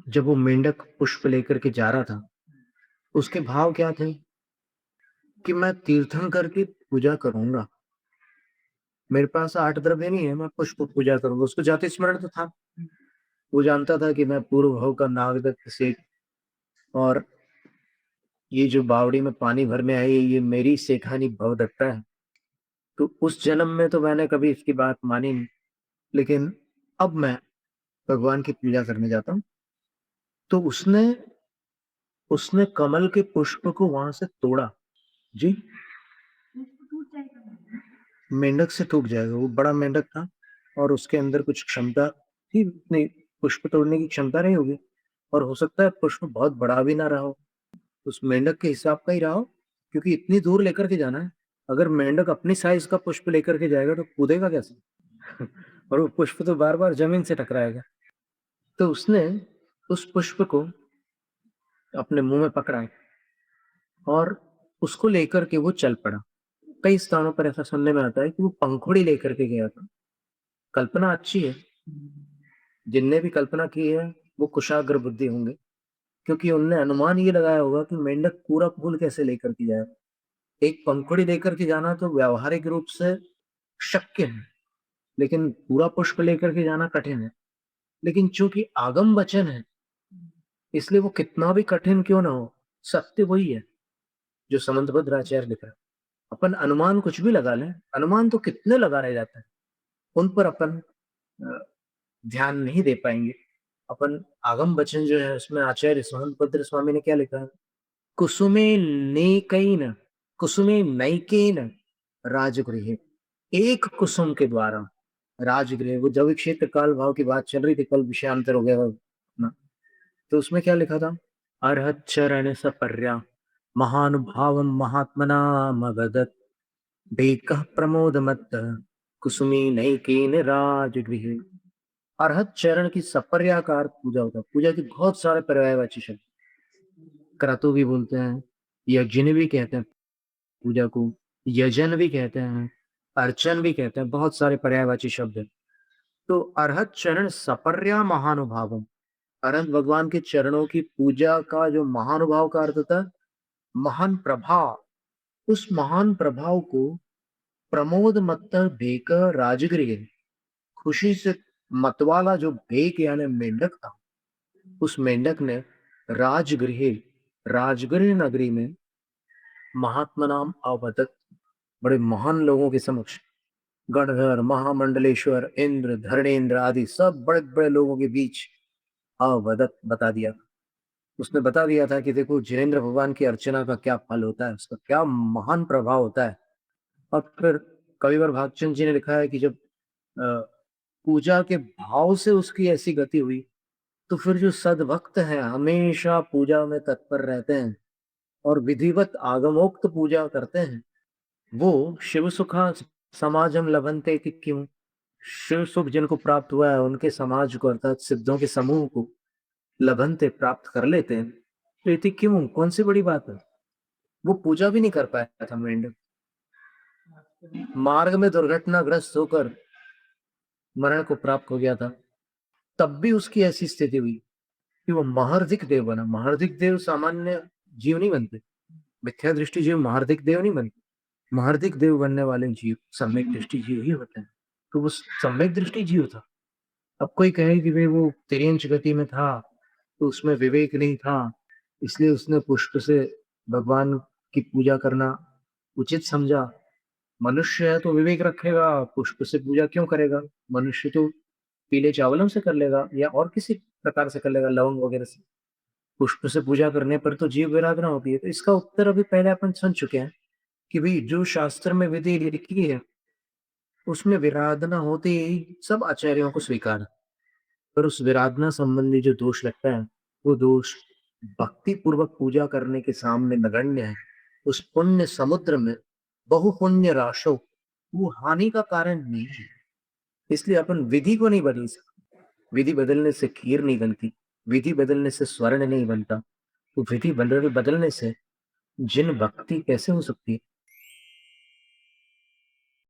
जब वो मेंढक पुष्प लेकर के जा रहा था, उसके भाव क्या थे कि मैं तीर्थंकर की पूजा करूँगा। मेरे पास 8 द्रव्य नहीं है, मैं पुष्प पूजा करूँगा। उसको जाति स्मरण तो था। वो जानता था कि मैं पूर्व भव का नागदत्त सेठ और ये जो बावड़ी में पानी भरने आई है, ये मेरी सेठानी भवदत्ता है। तो उस जन्म में तो मैंने कभी इसकी बात मानी नहीं, लेकिन अब मैं भगवान की पूजा करने जाता हूँ। तो उसने उसने कमल के पुष्प को वहाँ से तोड़ा। जी, मेंढक से टूट जाएगा। वो बड़ा मेंढक था और उसके अंदर कुछ क्षमता थी, उतनी पुष्प तोड़ने की क्षमता नहीं होगी और हो सकता है पुष्प बहुत बड़ा भी ना रहा हो, उस मेंढक के हिसाब का ही रहा हो, क्योंकि इतनी दूर लेकर के जाना है। अगर मेंढक अपनी साइज का पुष्प लेकर के जाएगा तो कूदेगा कैसे? और वो पुष्प तो बार-बार जमीन से टकराएगा। तो उसने उस पुष्प को अपने मुँह में पकड़ा और उसको लेकर के वो चल पड़ा। कई स्थानों पर ऐसा सुनने में आता है कि वो पंखुड़ी लेकर के गया था। कल्पना अच्छी है, जिनने भी कल्पना की है वो कुशाग्र बुद्धि होंगे, क्योंकि उनने अनुमान ये लगाया होगा कि मेंढक पूरा फूल कैसे लेकर के जाएगा। एक पंखुड़ी लेकर के जाना तो व्यावहारिक रूप से शक्य है, लेकिन पूरा पुष्प लेकर के जाना कठिन है। लेकिन चूंकि आगम वचन है, इसलिए वो कितना भी कठिन क्यों ना हो, सत्य वही है जो समंतभद्राचार्य लिख रहा है। अपन अनुमान कुछ भी लगा लें, अनुमान तो कितने लगा रह जाते हैं, उन पर अपन अ, ध्यान नहीं दे पाएंगे। अपन आगम वचन जो है उसमें आचार्य समंतभद्र स्वामी ने क्या लिखा है? कुसुमे नेकैन कुसुमे नैकेन राजगृहे, एक कुसुम के द्वारा राजगृह। वो जब क्षेत्र काल भाव की बात चल रही थी, कल विषयांतर हो गया अपना। तो उसमें क्या लिखा था? अर्हत चरण सपर्या महानुभाव महात्मना मगधत बेकः प्रमोद मत्त कुसुमी नैकेन राजगृहे। अर्हत चरण की सपर्या का अर्थ पूजा होता है। पूजा के बहुत सारे पर्यायवाची शब्द, क्रतु भी बोलते हैं, यज्ञ भी कहते हैं पूजा को, यजन भी कहते हैं, अर्चन भी कहते हैं, बहुत सारे पर्यायवाची शब्द हैं। तो अरहत चरण सपर्या महानुभावम, अरहत भगवान के चरणों की पूजा का जो महानुभाव का अर्थ होता है, महान प्रभाव। उस महान प्रभाव को प्रमोद मत्त भेक राजगृह, खुशी से मतवाला जो भेक यानी मेंढक था, उस मेंढक ने राजगृह, राजगृह नगरी में महात्मा नाम अवदत, बड़े महान लोगों के समक्ष, गणधर महामंडलेश्वर इंद्र धरणेन्द्र आदि सब बड़े बड़े लोगों के बीच अवदत बता दिया। उसने बता दिया था कि देखो जिनेन्द्र भगवान की अर्चना का क्या फल होता है, उसका क्या महान प्रभाव होता है। और फिर कविवर भागचंद जी ने लिखा है कि जब पूजा के भाव से उसकी ऐसी गति हुई, तो फिर जो सद्भक्त हैं हमेशा पूजा में तत्पर रहते हैं और विधिवत आगमोक्त पूजा करते हैं, वो शिव सुखा समाजम लभन्ते कि क्यों, शिव सुख जिनको प्राप्त हुआ है उनके समाज को अर्थात सिद्धों के समूह को लभन्ते प्राप्त कर लेते हैं। तो इति क्यों, कौन सी बड़ी बात है? वो पूजा भी नहीं कर पाया था मेंढक, मार्ग में दुर्घटनाग्रस्त होकर मरण को प्राप्त हो गया था। तब भी उसकी ऐसी स्थिति हुई कि वो महारधिक देव बना। महारधिक देव सामान्य जीव नहीं बनते, मिथ्या दृष्टि जीव महारधिक देव नहीं बनते। महारधिक देव बनने वाले जीव सम्यक दृष्टि जीव ही होते हैं। तो वो सम्यक दृष्टि जीव था। अब कोई कहे कि भाई वो तिर्यंच गति में था, तो उसमें विवेक नहीं था, इसलिए उसने पुष्प से भगवान की पूजा करना उचित समझा। मनुष्य है तो विवेक रखेगा, पुष्प से पूजा क्यों करेगा? मनुष्य तो पीले चावलों से कर लेगा या और किसी प्रकार से कर लेगा, लवंग वगैरह से। पुष्प से पूजा करने पर तो जीव विराधना होती है। तो इसका उत्तर अभी पहले अपन सुन चुके हैं कि भाई जो शास्त्र में विधि लिखी है उसमें विराधना होते ही सब आचार्यों को स्वीकार है। पर उस विराधना संबंधी जो दोष लगता है, वो दोष भक्ति पूर्वक पूजा करने के सामने नगण्य है। उस पुण्य समुद्र में बहु पुण्य राशो, वो हानि का कारण नहीं है। इसलिए अपन विधि को नहीं बदल सकते। विधि बदलने से खीर नहीं बनती, विधि बदलने से स्वर्ण नहीं बनता। तो विधि बदलने से जिन भक्ति कैसे हो सकती है?